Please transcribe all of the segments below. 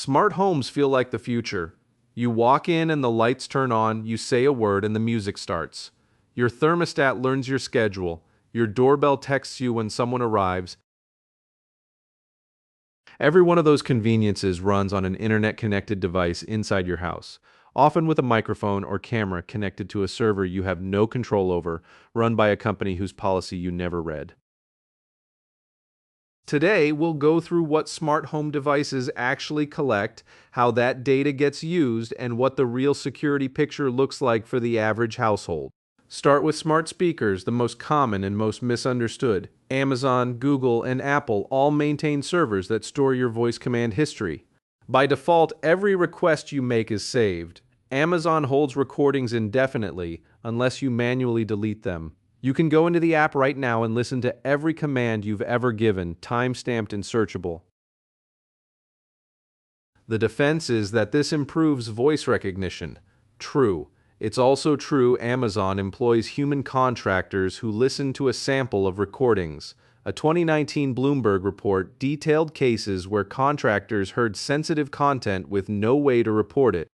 Smart homes feel like the future. You walk in and the lights turn on, you say a word and the music starts. Your thermostat learns your schedule. Your doorbell texts you when someone arrives. Every one of those conveniences runs on an internet-connected device inside your house, often with a microphone or camera connected to a server you have no control over, run by a company whose policy you never read. Today, we'll go through what smart home devices actually collect, how that data gets used, and what the real security picture looks like for the average household. Start with smart speakers, the most common and most misunderstood. Amazon, Google, and Apple all maintain servers that store your voice command history. By default, every request you make is saved. Amazon holds recordings indefinitely unless you manually delete them. You can go into the app right now and listen to every command you've ever given, time-stamped and searchable. The defense is that this improves voice recognition. True. It's also true Amazon employs human contractors who listen to a sample of recordings. A 2019 Bloomberg report detailed cases where contractors heard sensitive content with no way to report it.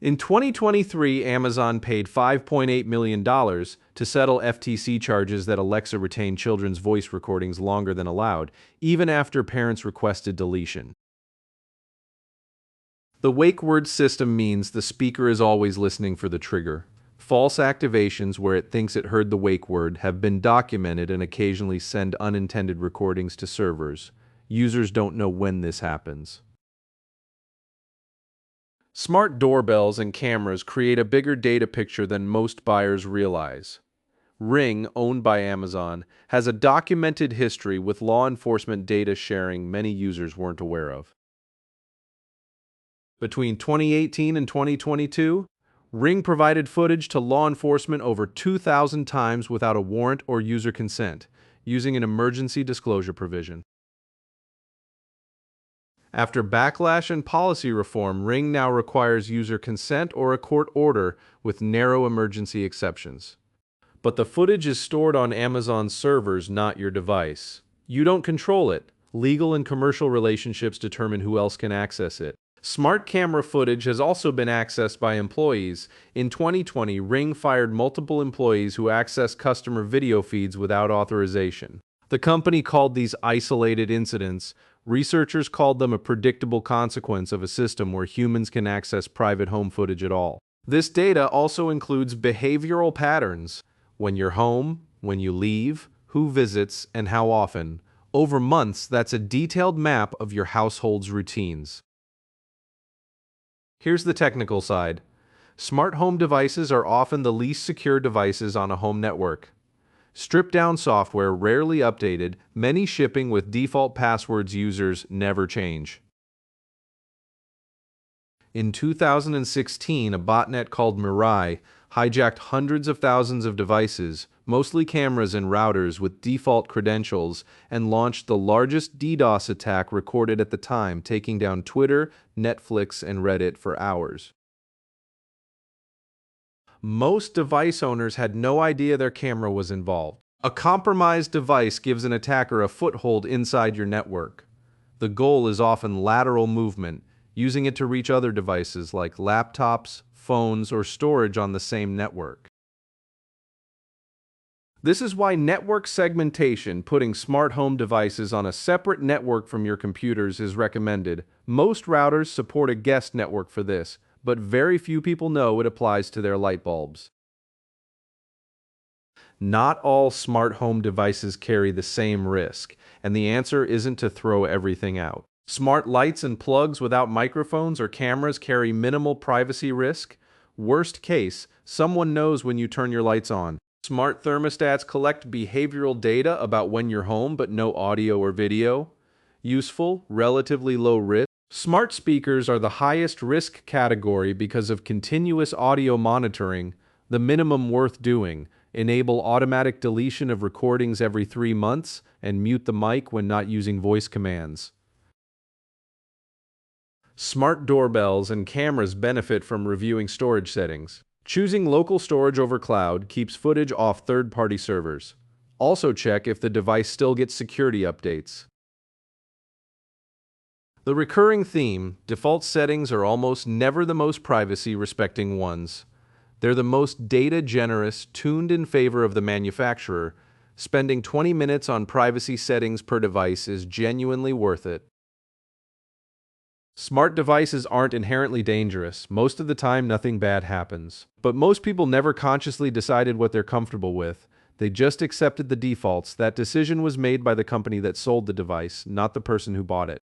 In 2023, Amazon paid $5.8 million to settle FTC charges that Alexa retained children's voice recordings longer than allowed, even after parents requested deletion. The wake word system means the speaker is always listening for the trigger. False activations where it thinks it heard the wake word have been documented and occasionally send unintended recordings to servers. Users don't know when this happens. Smart doorbells and cameras create a bigger data picture than most buyers realize. Ring, owned by Amazon, has a documented history with law enforcement data sharing many users weren't aware of. Between 2018 and 2022, Ring provided footage to law enforcement over 2,000 times without a warrant or user consent, using an emergency disclosure provision. After backlash and policy reform, Ring now requires user consent or a court order with narrow emergency exceptions. But the footage is stored on Amazon's servers, not your device. You don't control it. Legal and commercial relationships determine who else can access it. Smart camera footage has also been accessed by employees. In 2020, Ring fired multiple employees who accessed customer video feeds without authorization. The company called these isolated incidents. Researchers called them a predictable consequence of a system where humans can access private home footage at all. This data also includes behavioral patterns: when you're home, when you leave, who visits, and how often. Over months, that's a detailed map of your household's routines. Here's the technical side. Smart home devices are often the least secure devices on a home network. Stripped-down software, rarely updated, many shipping with default passwords users never change. In 2016, a botnet called Mirai hijacked hundreds of thousands of devices, mostly cameras and routers with default credentials, and launched the largest DDoS attack recorded at the time, taking down Twitter, Netflix, and Reddit for hours. Most device owners had no idea their camera was involved. A compromised device gives an attacker a foothold inside your network. The goal is often lateral movement, using it to reach other devices like laptops, phones, or storage on the same network. This is why network segmentation, putting smart home devices on a separate network from your computers, is recommended. Most routers support a guest network for this, but very few people know it applies to their light bulbs. Not all smart home devices carry the same risk, and the answer isn't to throw everything out. Smart lights and plugs without microphones or cameras carry minimal privacy risk. Worst case, someone knows when you turn your lights on. Smart thermostats collect behavioral data about when you're home, but no audio or video. Useful, relatively low risk. Smart speakers are the highest risk category because of continuous audio monitoring, the minimum worth doing. Enable automatic deletion of recordings every 3 months, and mute the mic when not using voice commands. Smart doorbells and cameras benefit from reviewing storage settings. Choosing local storage over cloud keeps footage off third-party servers. Also check if the device still gets security updates. The recurring theme, default settings are almost never the most privacy-respecting ones. They're the most data-generous, tuned in favor of the manufacturer. Spending 20 minutes on privacy settings per device is genuinely worth it. Smart devices aren't inherently dangerous. Most of the time, nothing bad happens. But most people never consciously decided what they're comfortable with. They just accepted the defaults. That decision was made by the company that sold the device, not the person who bought it.